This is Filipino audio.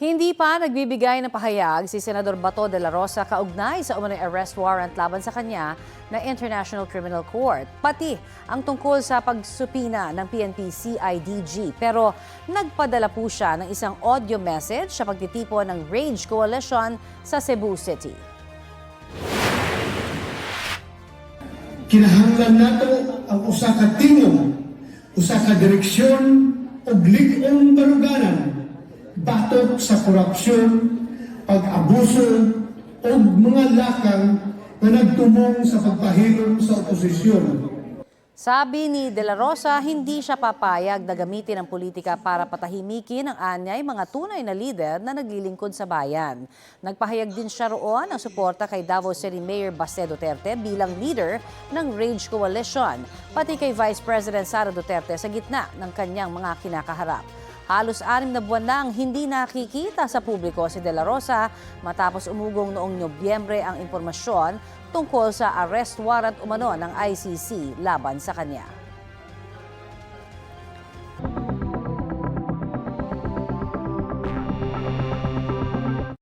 Hindi pa nagbibigay ng pahayag si Senador Bato de la Rosa kaugnay sa umano'y arrest warrant laban sa kanya na International Criminal Court, pati ang tungkol sa pagsupina ng PNP-CIDG. Pero nagpadala po siya ng isang audio message sa pagtitipon ng Rage Coalition sa Cebu City. Kinahanglan nato ang usa ka tingog, usa ka direksyon ug lig-ong baruganan batok sa korupsyon, pag-abuso o mga lakang na nagtumong sa pagpahilom sa oposisyon. Sabi ni De La Rosa, hindi siya papayag na gamitin ang politika para patahimikin ang anyay mga tunay na lider na naglilingkod sa bayan. Nagpahayag din siya roon ng suporta kay Davao City Mayor Baste Duterte bilang leader ng Rage Coalition, pati kay Vice President Sara Duterte sa gitna ng kanyang mga kinakaharap. Halos 6 na buwan nang hindi nakikita sa publiko si De La Rosa matapos umugong noong Nobyembre ang impormasyon tungkol sa arrest warrant umano ng ICC laban sa kanya.